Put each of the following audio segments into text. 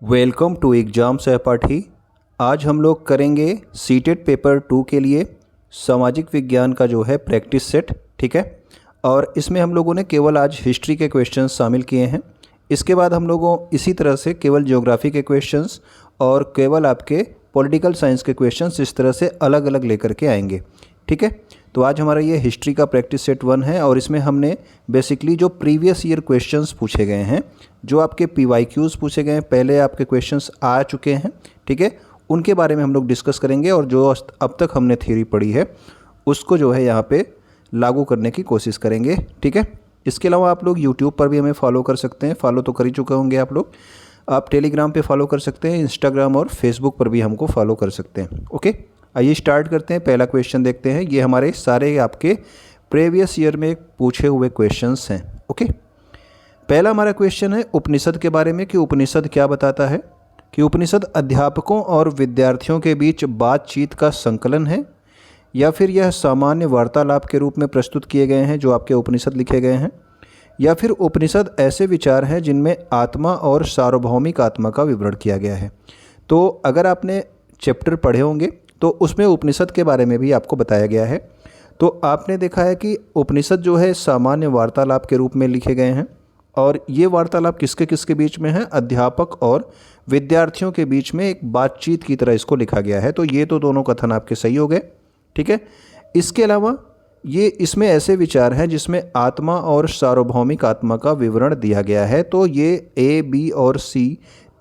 Welcome to exam सहपाठी। आज हम लोग करेंगे सीटेट पेपर 2 के लिए सामाजिक विज्ञान का जो है प्रैक्टिस सेट। ठीक है, और इसमें हम लोगों ने केवल आज हिस्ट्री के क्वेश्चंस शामिल किए हैं। इसके बाद हम लोगों इसी तरह से केवल ज्योग्राफी के क्वेश्चंस और केवल आपके पॉलिटिकल साइंस के क्वेश्चंस इस तरह से अलग अलग लेकर के आएंगे। ठीक है, तो आज हमारा ये हिस्ट्री का प्रैक्टिस सेट 1 है और इसमें हमने बेसिकली जो प्रीवियस ईयर क्वेश्चंस पूछे गए हैं, जो आपके PYQs पूछे गए हैं, पहले आपके क्वेश्चंस आ चुके हैं, ठीक है, उनके बारे में हम लोग डिस्कस करेंगे और जो अब तक हमने थ्योरी पढ़ी है उसको जो है यहाँ पे लागू करने की कोशिश करेंगे। ठीक है, इसके अलावा आप लोग यूट्यूब पर भी हमें फॉलो कर सकते हैं। फॉलो तो कर ही चुके होंगे आप लोग। आप टेलीग्राम पे फॉलो कर सकते हैं, इंस्टाग्राम और फेसबुक पर भी हमको फॉलो कर सकते हैं। ओके, आइए स्टार्ट करते हैं। पहला क्वेश्चन देखते हैं। ये हमारे सारे आपके प्रीवियस ईयर में पूछे हुए क्वेश्चंस हैं। ओके, पहला हमारा क्वेश्चन है उपनिषद के बारे में कि उपनिषद क्या बताता है। कि उपनिषद अध्यापकों और विद्यार्थियों के बीच बातचीत का संकलन है या फिर यह सामान्य वार्तालाप के रूप में प्रस्तुत किए गए हैं जो आपके उपनिषद लिखे गए हैं, या फिर उपनिषद ऐसे विचार हैं जिनमें आत्मा और सार्वभौमिक आत्मा का विवरण किया गया है। तो अगर आपने चैप्टर पढ़े होंगे तो उसमें उपनिषद के बारे में भी आपको बताया गया है। तो आपने देखा है कि उपनिषद जो है सामान्य वार्तालाप के रूप में लिखे गए हैं और ये वार्तालाप किसके किसके बीच में है, अध्यापक और विद्यार्थियों के बीच में एक बातचीत की तरह इसको लिखा गया है। तो ये तो दोनों कथन आपके सही हो गए। ठीक है, इसके अलावा ये इसमें ऐसे विचार हैं जिसमें आत्मा और सार्वभौमिक आत्मा का विवरण दिया गया है। तो ये A, B और C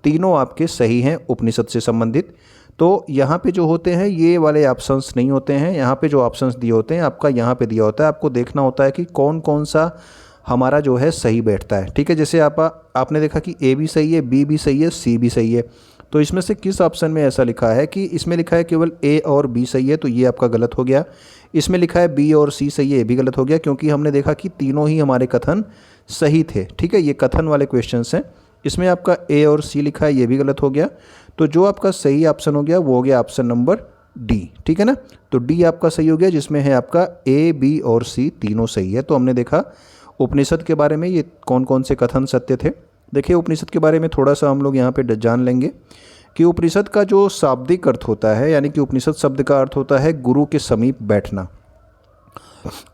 तीनों आपके सही हैं उपनिषद से संबंधित। तो यहाँ पे जो होते हैं ये वाले ऑप्शंस नहीं होते हैं। यहाँ पे जो ऑप्शंस दिए होते हैं आपका यहाँ पे दिया होता है। आपको देखना होता है कि कौन कौन सा हमारा जो है सही बैठता है। ठीक है, जैसे आपने देखा कि A भी सही है, B भी सही है, C भी सही है। तो इसमें से किस ऑप्शन में ऐसा लिखा है कि इसमें लिखा है केवल A और B सही है, तो ये आपका गलत हो गया। इसमें लिखा है B और C सही है, ये भी गलत हो गया, क्योंकि हमने देखा कि तीनों ही हमारे कथन सही थे। ठीक है, ये कथन वाले क्वेश्चंस हैं। इसमें आपका A और C लिखा है, ये भी गलत हो गया। तो जो आपका सही ऑप्शन हो गया वो हो गया ऑप्शन नंबर D। ठीक है ना, तो D आपका सही हो गया, जिसमें है आपका A, B और C तीनों सही है। तो हमने देखा उपनिषद के बारे में ये कौन कौन से कथन सत्य थे। देखिए, उपनिषद के बारे में थोड़ा सा हम लोग यहाँ पे जान लेंगे कि उपनिषद का जो शाब्दिक अर्थ होता है, यानी कि उपनिषद शब्द का अर्थ होता है गुरु के समीप बैठना।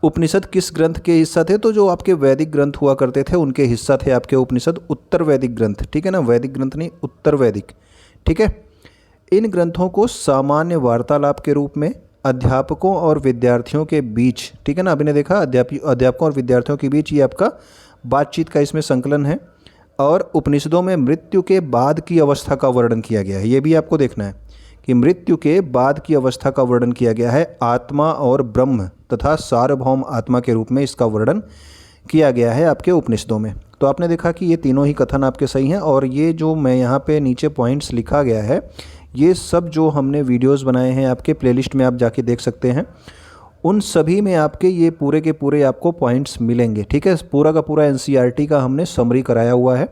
उपनिषद किस ग्रंथ के हिस्सा थे, तो जो आपके वैदिक ग्रंथ हुआ करते थे उनके हिस्सा थे आपके उपनिषद, उत्तर वैदिक ग्रंथ। ठीक है ना, वैदिक ग्रंथ नहीं, उत्तर वैदिक। ठीक है, इन ग्रंथों को सामान्य वार्तालाप के रूप में अध्यापकों और विद्यार्थियों के बीच, ठीक है ना, अभी ने देखा अध्यापकों और विद्यार्थियों के बीच ये आपका बातचीत का इसमें संकलन है। और उपनिषदों में मृत्यु के बाद की अवस्था का वर्णन किया गया है। ये भी आपको देखना है कि मृत्यु के बाद की अवस्था का वर्णन किया गया है। आत्मा और ब्रह्म तथा सार्वभौम आत्मा के रूप में इसका वर्णन किया गया है आपके उपनिषदों में। तो आपने देखा कि ये तीनों ही कथन आपके सही हैं। और ये जो मैं यहाँ पे नीचे पॉइंट्स लिखा गया है, ये सब जो हमने वीडियोस बनाए हैं आपके प्लेलिस्ट में आप जाके देख सकते हैं, उन सभी में आपके ये पूरे के पूरे आपको पॉइंट्स मिलेंगे। ठीक है, पूरा का पूरा NCERT का हमने समरी कराया हुआ है।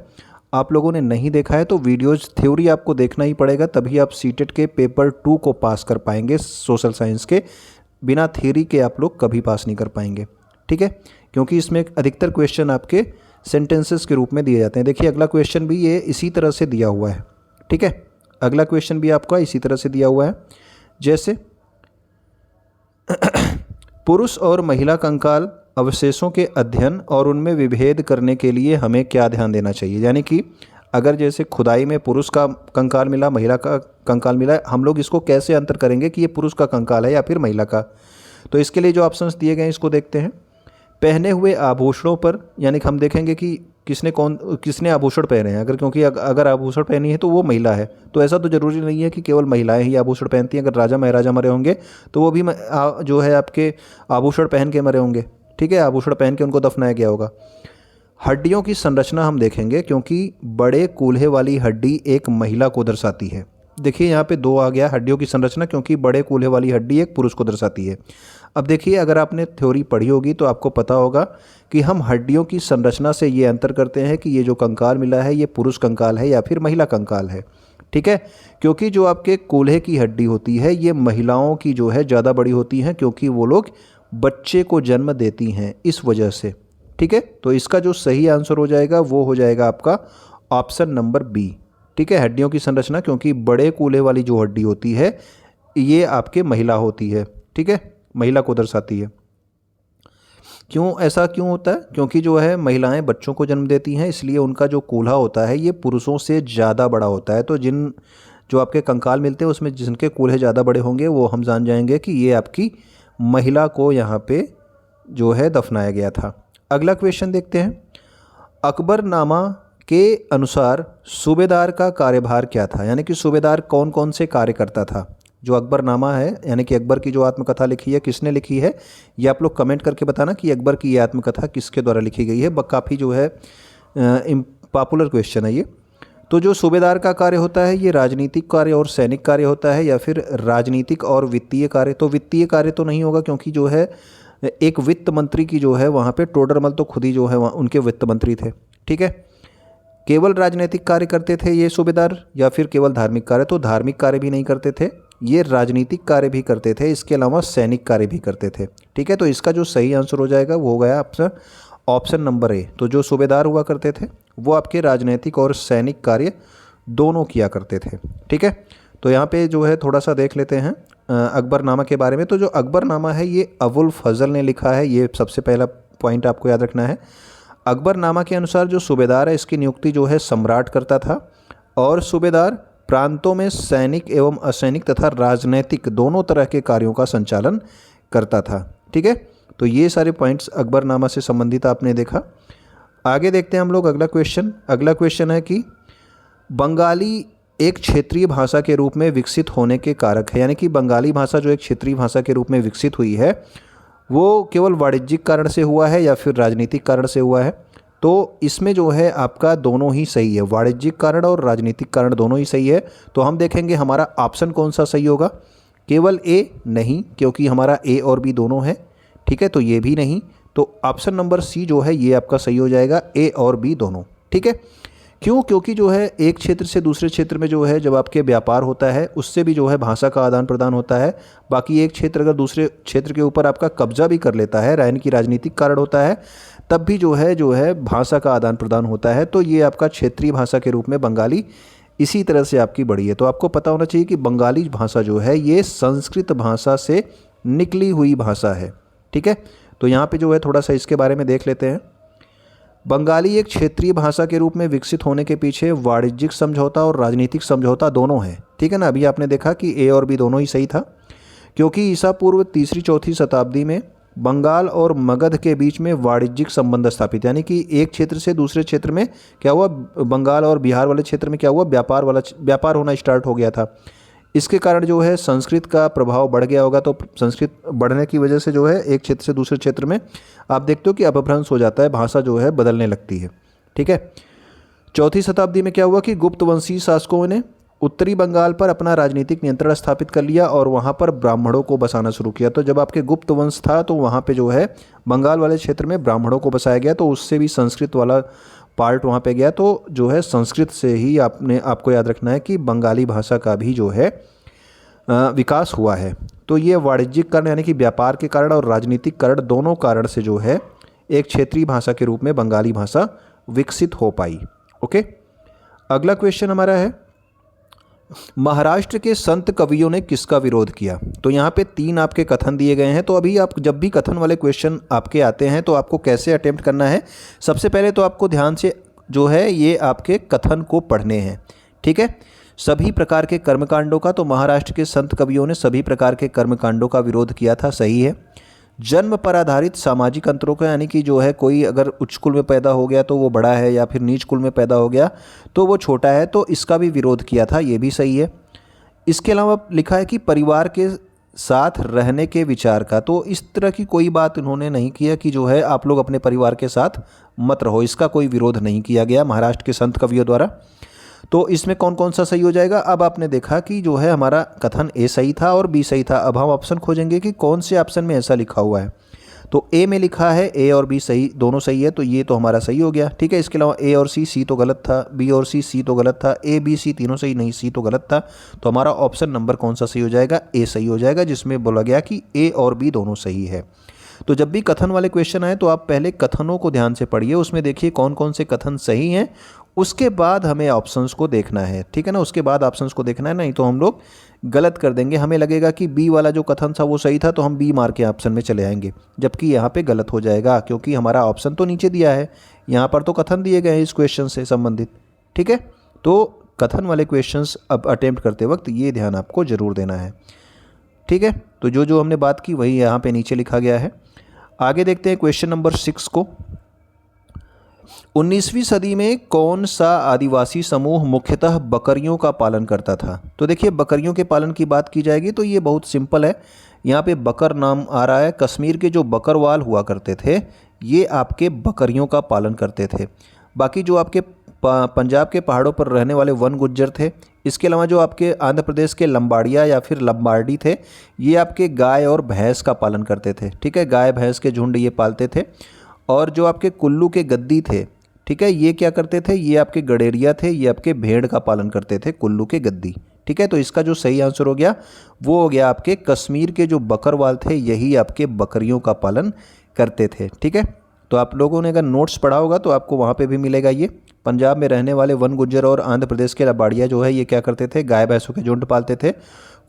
आप लोगों ने नहीं देखा है तो वीडियोज़ थ्योरी आपको देखना ही पड़ेगा, तभी आप सीटेट के पेपर 2 को पास कर पाएंगे। सोशल साइंस के बिना थ्योरी के आप लोग कभी पास नहीं कर पाएंगे। ठीक है, क्योंकि इसमें अधिकतर क्वेश्चन आपके सेंटेंसेस के रूप में दिए जाते हैं। देखिए, अगला क्वेश्चन भी ये इसी तरह से दिया हुआ है। ठीक है, अगला क्वेश्चन भी आपका इसी तरह से दिया हुआ है। जैसे पुरुष और महिला कंकाल अवशेषों के अध्ययन और उनमें विभेद करने के लिए हमें क्या ध्यान देना चाहिए। यानी कि अगर जैसे खुदाई में पुरुष का कंकाल मिला, महिला का कंकाल मिला, हम लोग इसको कैसे अंतर करेंगे कि ये पुरुष का कंकाल है या फिर महिला का। तो इसके लिए जो ऑप्शंस दिए गए हैं इसको देखते हैं। पहने हुए आभूषणों पर, यानी कि हम देखेंगे कि किसने आभूषण पहने हैं। क्योंकि अगर आभूषण पहनी है तो वो महिला है, तो ऐसा तो ज़रूरी नहीं है कि केवल महिलाएं ही आभूषण पहनती हैं। अगर राजा महाराजा मरे होंगे तो वो भी जो है आपके आभूषण पहन के मरे होंगे। ठीक है, आभूषण पहन के उनको दफनाया गया होगा। हड्डियों की संरचना हम देखेंगे, क्योंकि बड़े कूल्हे वाली हड्डी एक महिला को दर्शाती है। देखिए, यहाँ पे 2 आ गया हड्डियों की संरचना, क्योंकि बड़े कूल्हे वाली हड्डी एक पुरुष को दर्शाती है। अब देखिए, अगर आपने थ्योरी पढ़ी होगी तो आपको पता होगा कि हम हड्डियों की संरचना से ये अंतर करते हैं कि ये जो कंकाल मिला है ये पुरुष कंकाल है या फिर महिला कंकाल है। ठीक है, क्योंकि जो आपके कूल्हे की हड्डी होती है ये महिलाओं की जो है ज़्यादा बड़ी होती हैं, क्योंकि वो लोग बच्चे को जन्म देती हैं, इस वजह से। ठीक है, तो इसका जो सही आंसर हो जाएगा वो हो जाएगा आपका ऑप्शन नंबर B। ठीक है, हड्डियों की संरचना, क्योंकि बड़े कूल्हे वाली जो हड्डी होती है ये आपके महिला होती है, ठीक है, महिला को दर्शाती है। क्यों ऐसा क्यों होता है? क्योंकि जो है महिलाएं बच्चों को जन्म देती हैं, इसलिए उनका जो कूल्हा होता है ये पुरुषों से ज़्यादा बड़ा होता है। तो जो आपके कंकाल मिलते हैं उसमें जिनके कूल्हे ज़्यादा बड़े होंगे वो हम जान जाएंगे कि ये आपकी महिला को यहाँ पे जो है दफनाया गया था। अगला क्वेश्चन देखते हैं। अकबरनामा के अनुसार सूबेदार का कार्यभार क्या था, यानी कि सूबेदार कौन कौन से कार्य करता था? जो अकबरनामा है यानी कि अकबर की जो आत्मकथा लिखी है किसने लिखी है, ये आप लोग कमेंट करके बताना कि अकबर की ये आत्मकथा किसके द्वारा लिखी गई है। काफ़ी जो है पॉपुलर क्वेश्चन है ये। तो जो सूबेदार का कार्य होता है ये राजनीतिक कार्य और सैनिक कार्य होता है, या फिर राजनीतिक और वित्तीय कार्य? तो वित्तीय कार्य तो नहीं होगा, क्योंकि जो है एक वित्त मंत्री की जो है वहाँ पे टोडरमल तो खुद ही जो है उनके वित्त मंत्री थे, ठीक है। केवल राजनीतिक कार्य करते थे ये सूबेदार, या फिर केवल धार्मिक कार्य? तो धार्मिक कार्य भी नहीं करते थे, ये राजनीतिक कार्य भी करते थे, इसके अलावा सैनिक कार्य भी करते थे, ठीक है। तो इसका जो सही आंसर हो जाएगा वो हो गया आपका ऑप्शन नंबर ए। तो जो सूबेदार हुआ करते थे वो आपके राजनीतिक और सैनिक कार्य दोनों किया करते थे, ठीक है। तो यहाँ पे जो है थोड़ा सा देख लेते हैं अकबरनामा के बारे में। तो जो अकबरनामा है ये अबुल फजल ने लिखा है, ये सबसे पहला पॉइंट आपको याद रखना है। अकबरनामा के अनुसार जो सूबेदार है इसकी नियुक्ति जो है सम्राट करता था, और सूबेदार प्रांतों में सैनिक एवं असैनिक तथा राजनैतिक दोनों तरह के कार्यों का संचालन करता था, ठीक है। तो ये सारे पॉइंट्स अकबरनामा से संबंधित आपने देखा। आगे देखते हैं हम लोग अगला क्वेश्चन। अगला क्वेश्चन है कि बंगाली एक क्षेत्रीय भाषा के रूप में विकसित होने के कारक है, यानी कि बंगाली भाषा जो एक क्षेत्रीय भाषा के रूप में विकसित हुई है वो केवल वाणिज्यिक कारण से हुआ है या फिर राजनीतिक कारण से हुआ है? तो इसमें जो है आपका दोनों ही सही है, वाणिज्यिक कारण और राजनीतिक कारण दोनों ही सही है। तो हम देखेंगे हमारा ऑप्शन कौन सा सही होगा। केवल ए नहीं, क्योंकि हमारा ए और बी दोनों है, ठीक है, तो ये भी नहीं। तो ऑप्शन नंबर सी जो है ये आपका सही हो जाएगा, ए और बी दोनों, ठीक है। क्यों? क्योंकि जो है एक क्षेत्र से दूसरे क्षेत्र में जो है जब आपके व्यापार होता है उससे भी जो है भाषा का आदान प्रदान होता है। बाकी एक क्षेत्र अगर दूसरे क्षेत्र के ऊपर आपका कब्जा भी कर लेता है, यानी कि राजनीतिक कारण होता है, तब भी जो है भाषा का आदान प्रदान होता है। तो ये आपका क्षेत्रीय भाषा के रूप में बंगाली इसी तरह से आपकी बढ़ी है। तो आपको पता होना चाहिए कि बंगाली भाषा जो है ये संस्कृत भाषा से निकली हुई भाषा है, ठीक है। तो यहाँ पे जो है थोड़ा सा इसके बारे में देख लेते हैं। बंगाली एक क्षेत्रीय भाषा के रूप में विकसित होने के पीछे वाणिज्यिक समझौता और राजनीतिक समझौता दोनों हैं, ठीक है ना। अभी आपने देखा कि ए और बी दोनों ही सही था, क्योंकि ईसा पूर्व 3री-4थी शताब्दी में बंगाल और मगध के बीच में वाणिज्यिक संबंध स्थापित, यानी कि एक क्षेत्र से दूसरे क्षेत्र में क्या हुआ, बंगाल और बिहार वाले क्षेत्र में क्या हुआ, व्यापार होना स्टार्ट हो गया था। इसके कारण जो है संस्कृत का प्रभाव बढ़ गया होगा। तो संस्कृत बढ़ने की वजह से जो है एक क्षेत्र से दूसरे क्षेत्र में आप देखते हो कि अपभ्रंश हो जाता है, भाषा जो है बदलने लगती है, ठीक है। 4ठी शताब्दी में क्या हुआ कि गुप्त वंशीय शासकों ने उत्तरी बंगाल पर अपना राजनीतिक नियंत्रण स्थापित कर लिया और वहाँ पर ब्राह्मणों को बसाना शुरू किया। तो जब आपके गुप्त वंश था तो वहाँ पे जो है बंगाल वाले क्षेत्र में ब्राह्मणों को बसाया गया, तो उससे भी संस्कृत वाला पार्ट वहाँ पे गया। तो जो है संस्कृत से ही आपको याद रखना है कि बंगाली भाषा का भी जो है विकास हुआ है। तो ये वाणिज्यिक कारण यानी कि व्यापार के कारण और राजनीतिक कारण दोनों कारण से जो है एक क्षेत्रीय भाषा के रूप में बंगाली भाषा विकसित हो पाई। ओके, अगला क्वेश्चन हमारा है महाराष्ट्र के संत कवियों ने किसका विरोध किया। तो यहाँ पे 3 आपके कथन दिए गए हैं। तो अभी आप जब भी कथन वाले क्वेश्चन आपके आते हैं तो आपको कैसे अटेम्प्ट करना है, सबसे पहले तो आपको ध्यान से जो है ये आपके कथन को पढ़ने हैं, ठीक है। सभी प्रकार के कर्मकांडों का, तो महाराष्ट्र के संत कवियों ने सभी प्रकार के कर्मकांडों का विरोध किया था, सही है। जन्म पर आधारित सामाजिक अंतरों का, यानी कि जो है कोई अगर उच्च कुल में पैदा हो गया तो वो बड़ा है, या फिर नीच कुल में पैदा हो गया तो वो छोटा है, तो इसका भी विरोध किया था, ये भी सही है। इसके अलावा लिखा है कि परिवार के साथ रहने के विचार का, तो इस तरह की कोई बात इन्होंने नहीं किया कि जो है आप लोग अपने परिवार के साथ मत रहो, इसका कोई विरोध नहीं किया गया महाराष्ट्र के संत कवियों द्वारा। तो इसमें कौन कौन सा सही हो जाएगा। अब आपने देखा कि जो है हमारा कथन ए सही था और बी सही था। अब हम ऑप्शन खोजेंगे कि कौन से ऑप्शन में ऐसा लिखा हुआ है। तो ए में लिखा है ए और बी सही, दोनों सही है, तो ये तो हमारा सही हो गया, ठीक है। इसके अलावा ए और सी तो गलत था, बी और सी तो गलत था, ए बी सी तीनों सही नहीं, सी तो गलत था। तो हमारा ऑप्शन नंबर कौन सा सही हो जाएगा, ए सही हो जाएगा, जिसमें बोला गया कि ए और बी दोनों सही है। तो जब भी कथन वाले क्वेश्चन आए तो आप पहले कथनों को ध्यान से पढ़िए, उसमें देखिए कौन कौन से कथन सही हैं, उसके बाद हमें ऑप्शंस को देखना है, ठीक है ना, उसके बाद ऑप्शंस को देखना है, नहीं तो हम लोग गलत कर देंगे। हमें लगेगा कि बी वाला जो कथन था वो सही था तो हम बी मार के ऑप्शन में चले आएंगे, जबकि यहाँ पे गलत हो जाएगा क्योंकि हमारा ऑप्शन तो नीचे दिया है, यहाँ पर तो कथन दिए गए हैं इस क्वेश्चन से संबंधित, ठीक है। तो कथन वाले क्वेश्चंस अब अटेम्प्ट करते वक्त ये ध्यान आपको ज़रूर देना है, ठीक है। तो जो जो हमने बात की वही यहाँ पे नीचे लिखा गया है। आगे देखते हैं क्वेश्चन नंबर 6 को। 19वीं सदी में कौन सा आदिवासी समूह मुख्यतः बकरियों का पालन करता था? तो देखिए बकरियों के पालन की बात की जाएगी तो ये बहुत सिंपल है, यहाँ पे बकर नाम आ रहा है। कश्मीर के जो बकरवाल हुआ करते थे ये आपके बकरियों का पालन करते थे। बाकी जो आपके पंजाब के पहाड़ों पर रहने वाले वन गुज्जर थे, इसके अलावा जो आपके आंध्र प्रदेश के लंबाड़िया या फिर लंबार्डी थे, ये आपके गाय और भैंस का पालन करते थे, ठीक है, गाय भैंस के झुंड ये पालते थे। और जो आपके कुल्लू के गद्दी थे, ठीक है, ये क्या करते थे, ये आपके गडेरिया थे, ये आपके भेड़ का पालन करते थे, कुल्लू के गद्दी, ठीक है। तो इसका जो सही आंसर हो गया वो हो गया आपके कश्मीर के जो बकरवाल थे यही आपके बकरियों का पालन करते थे, ठीक है। तो आप लोगों ने अगर नोट्स पढ़ा होगा तो आपको वहाँ पे भी मिलेगा। ये पंजाब में रहने वाले वन गुज्जर और आंध्र प्रदेश के लबाड़िया जो है ये क्या करते थे, गाय भैंसों के झुंड पालते थे।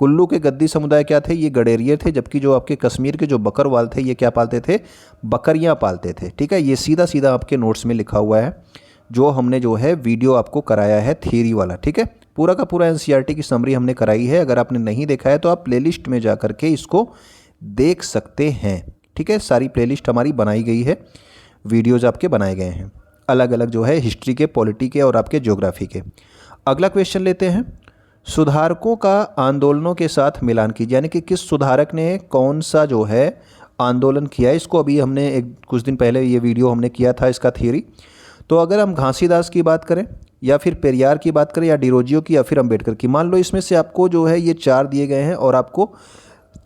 कुल्लू के गद्दी समुदाय क्या थे, ये गडेरिये थे, जबकि जो आपके कश्मीर के जो बकरवाल थे ये क्या पालते थे, बकरियाँ पालते थे, ठीक है। ये सीधा सीधा आपके नोट्स में लिखा हुआ है, जो हमने जो है वीडियो आपको कराया है थियरी वाला, ठीक है। पूरा का पूरा एनसीईआरटी की समरी हमने कराई है। अगर आपने नहीं देखा है तो आप प्लेलिस्ट में जा कर के इसको देख सकते हैं, ठीक है। सारी प्लेलिस्ट हमारी बनाई गई है, वीडियोज़ आपके बनाए गए हैं अलग अलग जो है हिस्ट्री के, पॉलिटी के और आपके ज्योग्राफी के। अगला क्वेश्चन लेते हैं। सुधारकों का आंदोलनों के साथ मिलान कीजिए, यानी कि किस सुधारक ने कौन सा जो है आंदोलन किया। इसको अभी हमने कुछ दिन पहले ये वीडियो हमने किया था इसका थियरी। तो अगर हम घासीदास की बात करें या फिर पेरियार की बात करें या डिरोजियो की या फिर अम्बेडकर की, मान लो इसमें से आपको जो है ये 4 दिए गए हैं और आपको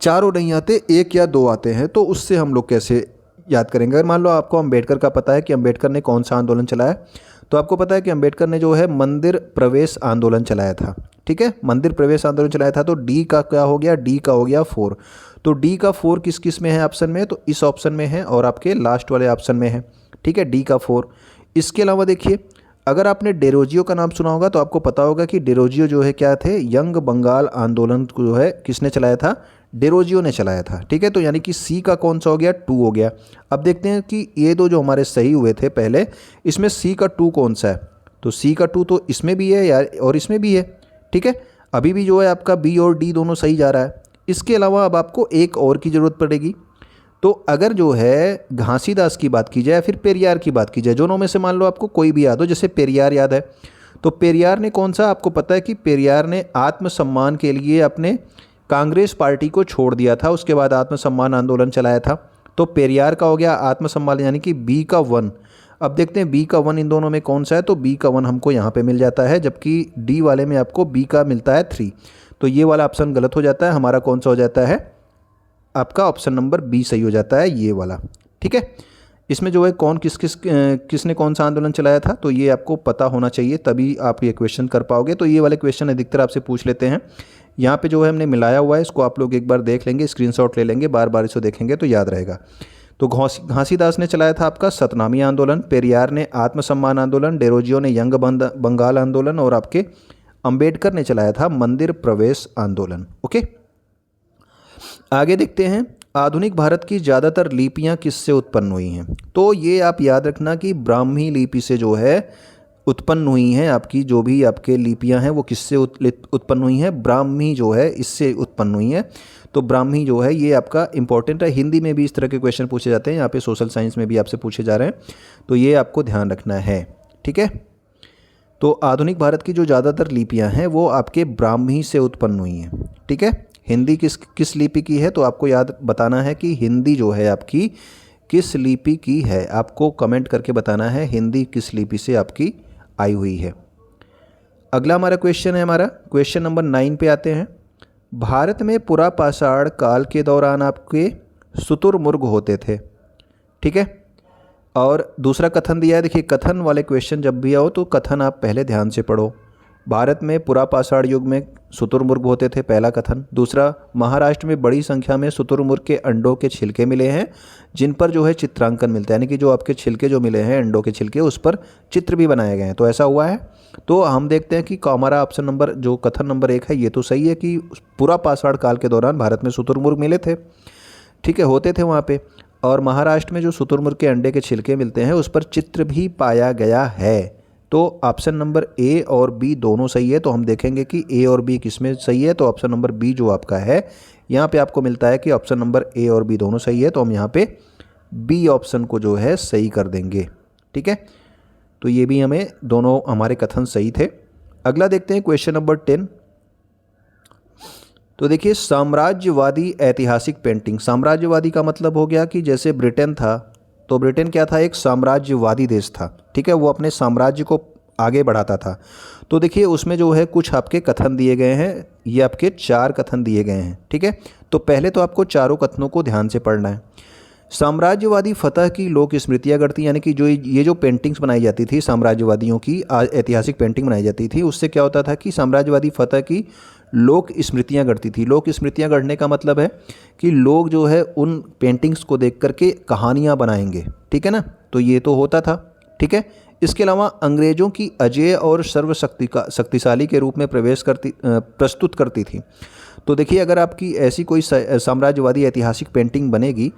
चारों नहीं आते, 1 या 2 आते हैं, तो उससे हम लोग कैसे याद करेंगे। अगर मान लो आपको अम्बेडकर का पता है कि अम्बेडकर ने कौन सा आंदोलन चलाया, तो आपको पता है कि अम्बेडकर ने जो है मंदिर प्रवेश आंदोलन चलाया था, ठीक है, मंदिर प्रवेश आंदोलन चलाया था। तो डी का क्या हो गया, डी का हो गया 4। तो डी का 4 किस किस में है ऑप्शन में, तो इस ऑप्शन में है और आपके लास्ट वाले ऑप्शन में है, ठीक है, डी का 4। इसके अलावा देखिए अगर आपने डेरोजियो का नाम सुना होगा तो आपको पता होगा कि डेरोजियो जो है क्या थे, यंग बंगाल आंदोलन को जो है किसने चलाया था, डेरोजियो ने चलाया था, ठीक है। तो यानी कि सी का कौन सा हो गया, 2 हो गया। अब देखते हैं कि ये दो जो हमारे सही हुए थे पहले, इसमें सी का 2 कौन सा है, तो सी का 2 तो इसमें भी है यार और इसमें भी है, ठीक है। अभी भी जो है आपका बी और डी दोनों सही जा रहा है। इसके अलावा अब आपको एक और की ज़रूरत पड़ेगी। तो अगर जो है घासीदास की बात की जाए फिर पेरियार की बात की जाए, दोनों में से मान लो आपको कोई भी याद हो, जैसे पेरियार याद है, तो पेरियार ने कौन सा, आपको पता है कि पेरियार ने आत्मसम्मान के लिए अपने कांग्रेस पार्टी को छोड़ दिया था, उसके बाद आत्मसम्मान आंदोलन चलाया था। तो पेरियार का हो गया आत्मसम्मान, यानी कि बी का 1। अब देखते हैं बी का 1 इन दोनों में कौन सा है, तो बी का 1 हमको यहाँ पे मिल जाता है, जबकि डी वाले में आपको बी का मिलता है 3। तो ये वाला ऑप्शन गलत हो जाता है, हमारा कौन सा हो जाता है, आपका ऑप्शन नंबर बी सही हो जाता है, ये वाला, ठीक है। इसमें जो है कौन किसने कौन सा आंदोलन चलाया था, तो ये आपको पता होना चाहिए, तभी आप ये क्वेश्चन कर पाओगे। तो ये वाले क्वेश्चन अधिकतर आपसे पूछ लेते हैं। यहाँ पे जो है हमने मिलाया हुआ है, इसको आप लोग एक बार देख लेंगे, स्क्रीनशॉट ले लेंगे, बार बार इसको देखेंगे तो याद रहेगा। तो घासीदास ने चलाया था आपका सतनामी आंदोलन, पेरियार ने आत्मसम्मान आंदोलन, डेरोजियो ने यंग बंगाल आंदोलन और आपके अम्बेडकर ने चलाया था मंदिर प्रवेश आंदोलन। ओके, आगे देखते हैं। आधुनिक भारत की ज़्यादातर लिपियां किससे उत्पन्न हुई हैं, तो ये आप याद रखना कि ब्राह्मी लिपि से जो है उत्पन्न हुई हैं। आपकी जो भी आपके लिपियां हैं वो किससे उत्पन्न हुई हैं, ब्राह्मी जो है इससे उत्पन्न हुई हैं। तो ब्राह्मी जो है ये आपका इंपॉर्टेंट है, हिंदी में भी इस तरह के क्वेश्चन पूछे जाते हैं, यहाँ पे सोशल साइंस में भी आपसे पूछे जा रहे हैं, तो ये आपको ध्यान रखना है, ठीक है। तो आधुनिक भारत की जो ज़्यादातर लिपियाँ हैं वो आपके ब्राह्मी से उत्पन्न हुई हैं, ठीक है। हिंदी किस लिपि की है, तो आपको याद बताना है कि हिंदी जो है आपकी किस लिपि की है, आपको कमेंट करके बताना है हिंदी किस लिपि से आपकी आई हुई है। अगला हमारा क्वेश्चन है, हमारा क्वेश्चन नंबर 9 पे आते हैं। भारत में पुरापाषाण काल के दौरान आपके शुतुरमुर्ग होते थे, ठीक है। और दूसरा कथन दिया है, देखिए कथन वाले क्वेश्चन जब भी आओ तो कथन आप पहले ध्यान से पढ़ो, भारत में पुरापाषाण युग में शुतुरमुर्ग होते थे, पहला कथन। दूसरा, महाराष्ट्र में बड़ी संख्या में शुतुरमुर्ग के अंडों के छिलके मिले हैं जिन पर जो है चित्रांकन मिलता है, यानी कि जो आपके छिलके जो मिले हैं अंडों के छिलके, उस पर चित्र भी बनाए गए हैं। तो ऐसा हुआ है। तो हम देखते हैं कि हमारा ऑप्शन नंबर जो कथन नंबर 1 है ये तो सही है कि पुरापाषाण काल के दौरान भारत में शुतुरमुर्ग मिले थे, ठीक है, होते थे वहाँ पे। और महाराष्ट्र में जो शुतुरमुर्ग के अंडे के छिलके मिलते हैं उस पर चित्र भी पाया गया है। तो ऑप्शन नंबर ए और बी दोनों सही है। तो हम देखेंगे कि ए और बी किस में सही है। तो ऑप्शन नंबर बी जो आपका है यहाँ पे आपको मिलता है कि ऑप्शन नंबर ए और बी दोनों सही है। तो हम यहाँ पे बी ऑप्शन को जो है सही कर देंगे, ठीक है। तो ये भी हमें दोनों हमारे कथन सही थे। अगला देखते हैं क्वेश्चन नंबर 10। तो देखिए, साम्राज्यवादी ऐतिहासिक पेंटिंग। साम्राज्यवादी का मतलब हो गया कि जैसे ब्रिटेन था, तो ब्रिटेन क्या था, एक साम्राज्यवादी देश था, ठीक है, वो अपने साम्राज्य को आगे बढ़ाता था। तो देखिए उसमें जो है कुछ आपके कथन दिए गए हैं, ये आपके 4 कथन दिए गए हैं, ठीक है। तो पहले तो आपको चारों कथनों को ध्यान से पढ़ना है। साम्राज्यवादी फतह की लोक स्मृतियाँ गढ़ती, यानी कि जो ये जो पेंटिंग्स बनाई जाती थी साम्राज्यवादियों की, ऐतिहासिक पेंटिंग बनाई जाती थी, उससे क्या होता था कि साम्राज्यवादी फतह की लोक स्मृतियाँ गढ़ती थी। लोक स्मृतियाँ गढ़ने का मतलब है कि लोग जो है उन पेंटिंग्स को देख करके कहानियाँ बनाएंगे, ठीक है ना। तो ये तो होता था, ठीक है। इसके अलावा अंग्रेज़ों की अजेय और शक्तिशाली के रूप में प्रस्तुत करती थी। तो देखिए अगर आपकी ऐसी कोई साम्राज्यवादी ऐतिहासिक पेंटिंग बनेगी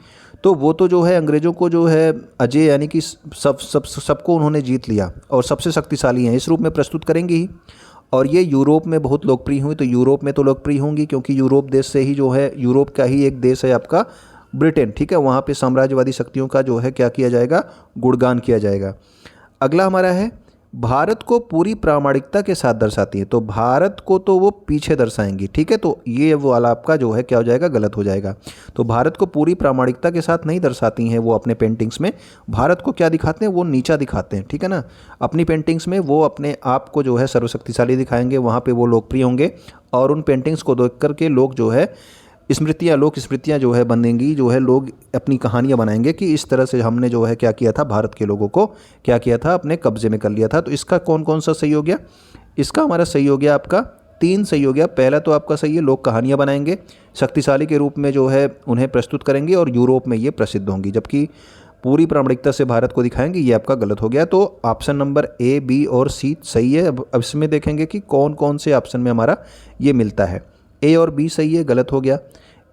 तो वो तो जो है अंग्रेज़ों को जो है अजय, यानी कि सबको उन्होंने जीत लिया और सबसे शक्तिशाली हैं, इस रूप में प्रस्तुत करेंगी ही। और ये यूरोप में बहुत लोकप्रिय हुई। तो यूरोप में तो लोकप्रिय होंगी क्योंकि यूरोप देश से ही जो है, यूरोप का ही एक देश है आपका ब्रिटेन, ठीक है। वहाँ पे साम्राज्यवादी शक्तियों का जो है क्या किया जाएगा, गुणगान किया जाएगा। अगला हमारा है, भारत को पूरी प्रामाणिकता के साथ दर्शाती है। तो भारत को तो वो पीछे दर्शाएंगी, ठीक है। तो ये वो वाला आपका जो है क्या हो जाएगा, गलत हो जाएगा। तो भारत को पूरी प्रामाणिकता के साथ नहीं दर्शाती हैं वो अपने पेंटिंग्स में। भारत को क्या दिखाते हैं, वो नीचा दिखाते हैं, ठीक है ना। अपनी पेंटिंग्स में वो अपने आप को जो है सर्वशक्तिशाली दिखाएंगे, वहाँ पर वो लोकप्रिय होंगे। और उन पेंटिंग्स को देख करके लोग जो है लोक स्मृतियाँ जो है बनेंगी, जो है लोग अपनी कहानियाँ बनाएंगे कि इस तरह से हमने जो है क्या किया था, भारत के लोगों को क्या किया था, अपने कब्जे में कर लिया था। तो इसका कौन कौन सा सही हो गया, इसका हमारा सही हो गया आपका 3 सही हो गया। पहला तो आपका सही है, लोग कहानियाँ बनाएंगे, शक्तिशाली के रूप में जो है उन्हें प्रस्तुत करेंगे और यूरोप में ये प्रसिद्ध होंगी, जबकि पूरी प्रामाणिकता से भारत को दिखाएंगे, ये आपका गलत हो गया। तो ऑप्शन नंबर ए, बी और सी सही है। अब इसमें देखेंगे कि कौन कौन से ऑप्शन में हमारा ये मिलता है। ए और बी सही है, गलत हो गया।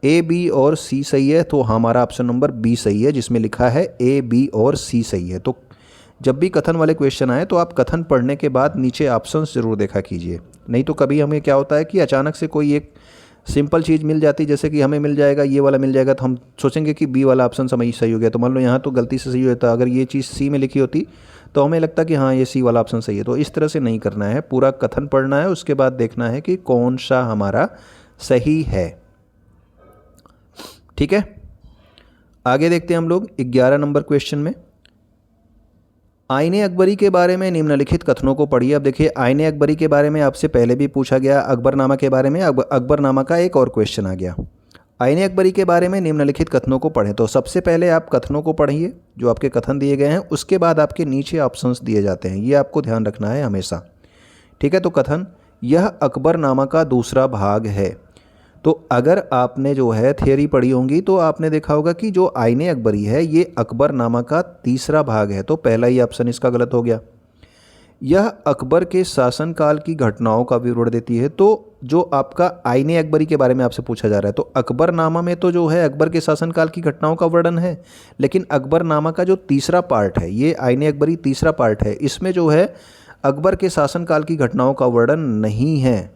ए, बी और सी सही है, तो हमारा ऑप्शन नंबर बी सही है, जिसमें लिखा है ए, बी और सी सही है। तो जब भी कथन वाले क्वेश्चन आए तो आप कथन पढ़ने के बाद नीचे ऑप्शंस ज़रूर देखा कीजिए, नहीं तो कभी हमें क्या होता है कि अचानक से कोई एक सिंपल चीज़ मिल जाती, जैसे कि हमें मिल जाएगा ये वाला मिल जाएगा, तो हम सोचेंगे कि बी वाला ऑप्शन सही हो गया। तो मान लो यहाँ तो गलती से सही होता, अगर ये चीज़ सी में लिखी होती तो हमें लगता कि हाँ ये सी वाला ऑप्शन सही है। तो इस तरह से नहीं करना है, पूरा कथन पढ़ना है, उसके बाद देखना है कि कौन सा हमारा सही है, ठीक है। आगे देखते हैं हम लोग 11 नंबर क्वेश्चन में। आईने अकबरी के बारे में निम्नलिखित कथनों को पढ़िए। अब देखिए आईने अकबरी के बारे में आपसे पहले भी पूछा गया, अकबरनामा के बारे में अकबरनामा का एक और क्वेश्चन आ गया। आईने अकबरी के बारे में निम्नलिखित कथनों को पढ़ें। तो सबसे पहले आप कथनों को पढ़िए, जो आपके कथन दिए गए हैं, उसके बाद आपके नीचे ऑप्शंस दिए जाते हैं, ये आपको ध्यान रखना है हमेशा, ठीक है। तो कथन, यह अकबरनामा का दूसरा भाग है। तो अगर आपने जो है थियरी पढ़ी होंगी तो आपने देखा होगा कि जो आईने अकबरी है ये अकबरनामा का तीसरा भाग है। तो पहला ही ऑप्शन इसका गलत हो गया। यह अकबर के शासनकाल की घटनाओं का विवरण देती है। तो जो आपका आईने अकबरी के बारे में आपसे पूछा जा रहा है, तो अकबरनामा में तो जो है अकबर के शासनकाल की घटनाओं का वर्णन है, लेकिन अकबरनामा का जो तीसरा पार्ट है, ये आईने अकबरी तीसरा पार्ट है, इसमें जो है अकबर के शासनकाल की घटनाओं का वर्णन नहीं है,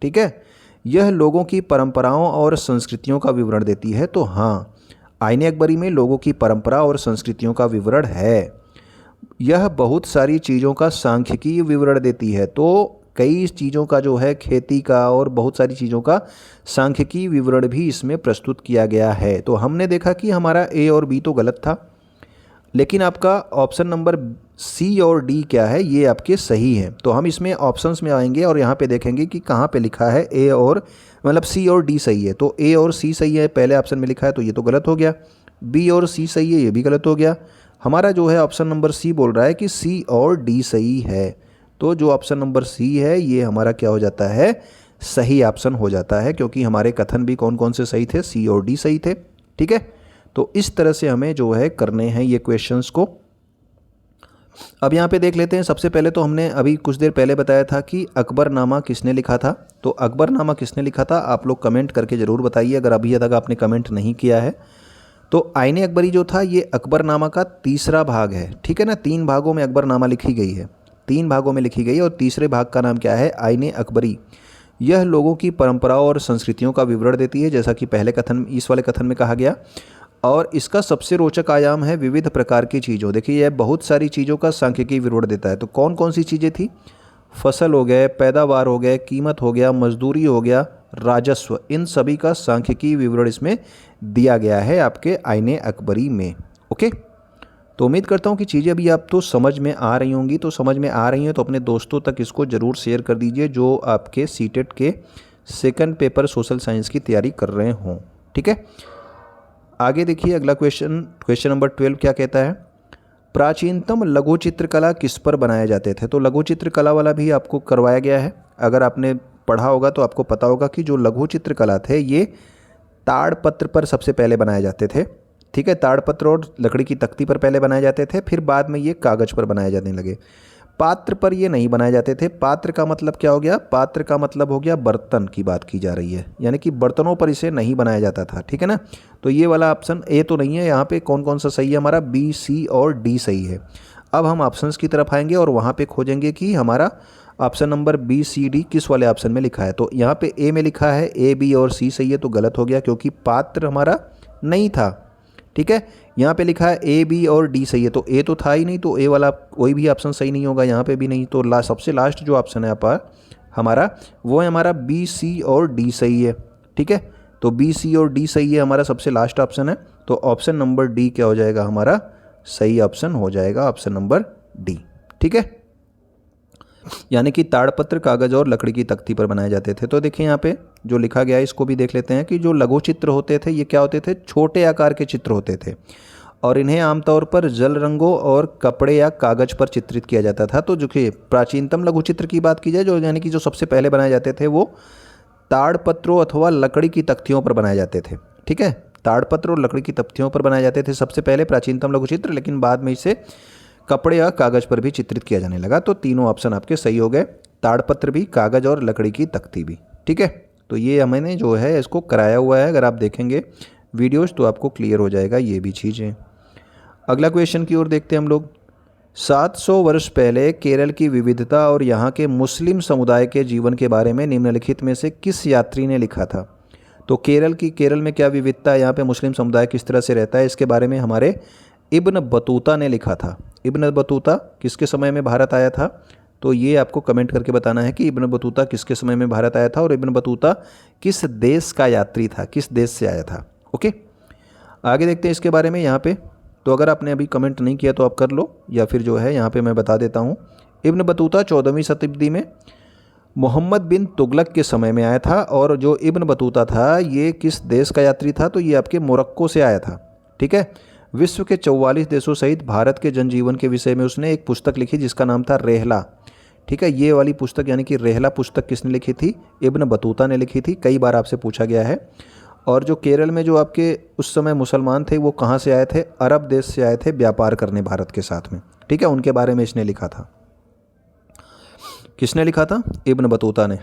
ठीक है। यह लोगों की परंपराओं और संस्कृतियों का विवरण देती है। तो हाँ, आईने अकबरी में लोगों की परंपरा और संस्कृतियों का विवरण है। यह बहुत सारी चीज़ों का सांख्यिकी विवरण देती है। तो कई चीज़ों का जो है, खेती का और बहुत सारी चीज़ों का सांख्यिकी विवरण भी इसमें प्रस्तुत किया गया है। तो हमने देखा कि हमारा ए और बी तो गलत था, लेकिन आपका ऑप्शन नंबर सी और डी क्या है, ये आपके सही हैं। तो हम इसमें ऑप्शंस में आएंगे और यहाँ पे देखेंगे कि कहाँ पे लिखा है ए और मतलब सी और डी सही है। तो ए और सी सही है, पहले ऑप्शन में लिखा है, तो ये तो गलत हो गया। बी और सी सही है, ये भी गलत हो गया। हमारा जो है ऑप्शन नंबर सी बोल रहा है कि सी और डी सही है। तो जो ऑप्शन नंबर सी है ये हमारा क्या हो जाता है, सही ऑप्शन हो जाता है, क्योंकि हमारे कथन भी कौन कौन से सही थे, सी और डी सही थे। ठीक है, तो इस तरह से हमें जो है करने हैं ये क्वेश्चंस को। अब यहाँ पे देख लेते हैं। सबसे पहले तो हमने अभी कुछ देर पहले बताया था कि अकबरनामा किसने लिखा था। तो अकबरनामा किसने लिखा था आप लोग कमेंट करके ज़रूर बताइए, अगर अभी तक आपने कमेंट नहीं किया है। तो आईने अकबरी जो था ये अकबरनामा का तीसरा भाग है। ठीक है ना, 3 भागों में अकबरनामा लिखी गई है, 3 भागों में लिखी गई है, और तीसरे भाग का नाम क्या है, आईने अकबरी। यह लोगों की परंपराओं और संस्कृतियों का विवरण देती है, जैसा कि पहले कथन, इस वाले कथन में कहा गया। और इसका सबसे रोचक आयाम है विविध प्रकार की चीज़ों। देखिए यह बहुत सारी चीज़ों का सांख्यिकी विवरण देता है। तो कौन कौन सी चीज़ें थी, फसल हो गए, पैदावार हो गए, कीमत हो गया, मजदूरी हो गया, राजस्व, इन सभी का सांख्यिकी विवरण इसमें दिया गया है आपके आईने अकबरी में। ओके, तो उम्मीद करता हूँ कि चीज़ें अभी आप तो समझ में आ रही होंगी। तो समझ में आ रही हैं तो अपने दोस्तों तक इसको ज़रूर शेयर कर दीजिए जो आपके सीटेट के सेकंड पेपर सोशल साइंस की तैयारी कर रहे हों। ठीक है, आगे देखिए अगला क्वेश्चन नंबर 12 क्या कहता है, प्राचीनतम लघु चित्रकला किस पर बनाए जाते थे। तो लघु चित्रकला वाला भी आपको करवाया गया है। अगर आपने पढ़ा होगा तो आपको पता होगा कि जो लघु चित्रकला थे ये ताड़पत्र पर सबसे पहले बनाए जाते थे। ठीक है, ताड़पत्र और लकड़ी की तख्ती पर पहले बनाए जाते थे, फिर बाद में ये कागज़ पर बनाए जाने लगे। पात्र पर ये नहीं बनाए जाते थे। पात्र का मतलब क्या हो गया, पात्र का मतलब हो गया बर्तन की बात की जा रही है, यानी कि बर्तनों पर इसे नहीं बनाया जाता था। ठीक है ना, तो ये वाला ऑप्शन ए तो नहीं है। यहाँ पे कौन कौन सा सही है, हमारा बी, सी और डी सही है। अब हम ऑप्शंस की तरफ आएंगे और वहाँ पे खोजेंगे कि हमारा ऑप्शन नंबर बी, सी, डी किस वाले ऑप्शन में लिखा है। तो यहाँ पे ए में लिखा है ए, बी और सी सही है, तो गलत हो गया क्योंकि पात्र हमारा नहीं था। ठीक है, यहाँ पे लिखा है ए, बी और डी सही है, तो ए तो था ही नहीं, तो ए वाला कोई भी ऑप्शन सही नहीं होगा, यहाँ पे भी नहीं। तो सबसे लास्ट जो ऑप्शन है आप हमारा वो है हमारा बी, सी और डी सही है। ठीक है, तो बी, सी और डी सही है, हमारा सबसे लास्ट ऑप्शन है। तो ऑप्शन नंबर डी क्या हो जाएगा, हमारा सही ऑप्शन हो जाएगा, ऑप्शन नंबर डी। ठीक है, यानी कि ताड़पत्र, कागज़ और लकड़ी की तख्ती पर बनाए जाते थे। तो देखिए यहाँ पे जो लिखा गया है इसको भी देख लेते हैं कि जो लघु चित्र होते थे ये क्या होते थे, छोटे आकार के चित्र होते थे, और इन्हें आमतौर पर जल रंगों और कपड़े या कागज़ पर चित्रित किया जाता था। तो जो कि प्राचीनतम लघु चित्र की बात की जाए, जो यानी कि जो सबसे पहले बनाए जाते थे वो ताड़पत्रों अथवा लकड़ी की तख्तियों पर बनाए जाते थे। ठीक है, ताड़पत्र और लकड़ी की तख्तियों पर बनाए जाते थे सबसे पहले प्राचीनतम लघु चित्र, लेकिन बाद में इसे कपड़े या कागज़ पर भी चित्रित किया जाने लगा। तो तीनों ऑप्शन आपके सही हो गए, ताड़पत्र भी, कागज़ और लकड़ी की तख्ती भी। ठीक है, तो ये हमने जो है इसको कराया हुआ है, अगर आप देखेंगे वीडियोज़ तो आपको क्लियर हो जाएगा ये भी चीज़ें। अगला क्वेश्चन की ओर देखते हैं हम लोग। 700 वर्ष पहले केरल की विविधता और यहाँ के मुस्लिम समुदाय के जीवन के बारे में निम्नलिखित में से किस यात्री ने लिखा था। तो केरल में क्या विविधता है, यहाँ पे मुस्लिम समुदाय किस तरह से रहता है, इसके बारे में हमारे इब्न बतूता ने लिखा था। इब्न बतूता किसके समय में भारत आया था, तो ये आपको कमेंट करके बताना है कि इब्न बतूता किसके समय में भारत आया था और इब्न बतूता किस देश का यात्री था, किस देश से आया था। ओके, आगे देखते हैं इसके बारे में यहाँ पे। तो अगर आपने अभी कमेंट नहीं किया तो आप कर लो, या फिर जो है यहाँ पे मैं बता देता हूँ। इब्न बतूता 14वीं शताब्दी में मोहम्मद बिन तुगलक के समय में आया था, और जो इब्न बतूता था ये किस देश का यात्री था, तो ये आपके मोरक्को से आया था। ठीक है, विश्व के 44 देशों सहित भारत के जनजीवन के विषय में उसने एक पुस्तक लिखी जिसका नाम था रेहला। ठीक है, ये वाली पुस्तक यानी कि रेहला पुस्तक किसने लिखी थी, इब्न बतूता ने लिखी थी। कई बार आपसे पूछा गया है। और जो केरल में जो आपके उस समय मुसलमान थे वो कहाँ से आए थे, अरब देश से आए थे व्यापार करने भारत के साथ में। ठीक है, उनके बारे में इसने लिखा था। किसने लिखा था, इब्न बतूता ने।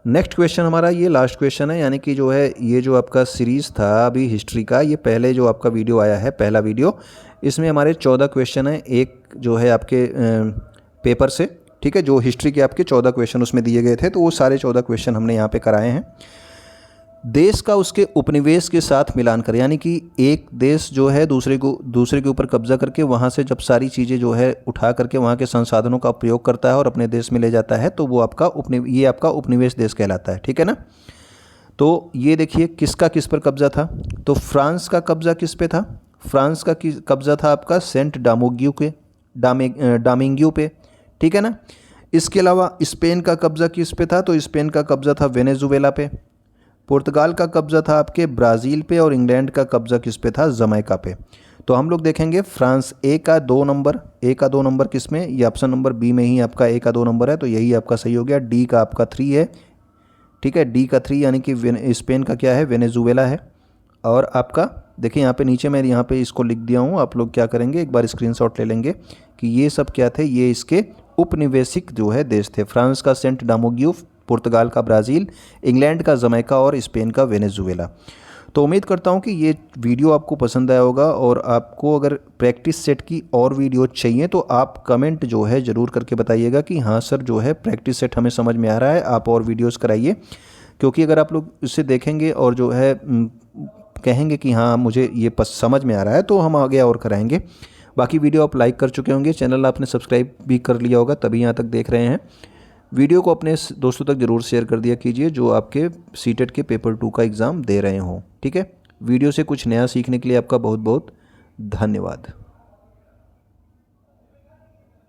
नेक्स्ट क्वेश्चन हमारा ये लास्ट क्वेश्चन है, यानी कि जो है ये जो आपका सीरीज़ था अभी हिस्ट्री का, ये पहले जो आपका वीडियो आया है पहला वीडियो, इसमें हमारे 14 क्वेश्चन है एक जो है आपके पेपर से। ठीक है, जो हिस्ट्री के आपके 14 क्वेश्चन उसमें दिए गए थे, तो वो सारे 14 क्वेश्चन हमने यहाँ पे कराए हैं। देश का उसके उपनिवेश के साथ मिलान कर, यानी कि एक देश जो है दूसरे के ऊपर कब्जा करके वहाँ से जब सारी चीज़ें जो है उठा करके वहाँ के संसाधनों का उपयोग करता है और अपने देश में ले जाता है, तो वो आपका ये आपका उपनिवेश देश कहलाता है। ठीक है ना, तो ये देखिए किसका किस पर कब्जा था। तो फ्रांस का कब्जा किस पे था, फ्रांस का कब्जा था आपका सेंट डामिंग्यू पे। ठीक है ना, इसके अलावा स्पेन का कब्जा किस पे था, तो स्पेन का कब्जा था वेनेजुएला पे। पुर्तगाल का कब्जा था आपके ब्राज़ील पे, और इंग्लैंड का कब्जा किस पे था, जमैका पे। तो हम लोग देखेंगे फ्रांस ए का 2 नंबर, ए का 2 नंबर किस में, ये ऑप्शन नंबर बी में ही आपका ए का 2 नंबर है, तो यही आपका सही हो गया। डी का आपका 3 है, ठीक है, डी का 3 यानी कि स्पेन का क्या है, वेनेजुएला है। और आपका देखिए यहाँ पे नीचे मैं यहाँ पे इसको लिख दिया हूँ, आप लोग क्या करेंगे एक बार स्क्रीनशॉट ले लेंगे कि ये सब क्या थे, ये इसके उपनिवेशिक जो है देश थे। फ्रांस का सेंट डोमिंगो, पुर्तगाल का ब्राज़ील, इंग्लैंड का जमैका और स्पेन का वेनेजुएला। तो उम्मीद करता हूँ कि ये वीडियो आपको पसंद आया होगा, और आपको अगर प्रैक्टिस सेट की और वीडियो चाहिए तो आप कमेंट जो है ज़रूर करके बताइएगा कि हाँ सर जो है प्रैक्टिस सेट हमें समझ में आ रहा है, आप और वीडियोस कराइए। क्योंकि अगर आप लोग इसे देखेंगे और जो है कहेंगे कि हाँ मुझे ये समझ में आ रहा है, तो हम आगे और कराएंगे। बाकी वीडियो आप लाइक कर चुके होंगे, चैनल आपने सब्सक्राइब भी कर लिया होगा, तभी यहाँ तक देख रहे हैं। वीडियो को अपने दोस्तों तक ज़रूर शेयर कर दिया कीजिए जो आपके सीटेट के पेपर 2 का एग्ज़ाम दे रहे हों, ठीक है। वीडियो से कुछ नया सीखने के लिए आपका बहुत बहुत धन्यवाद।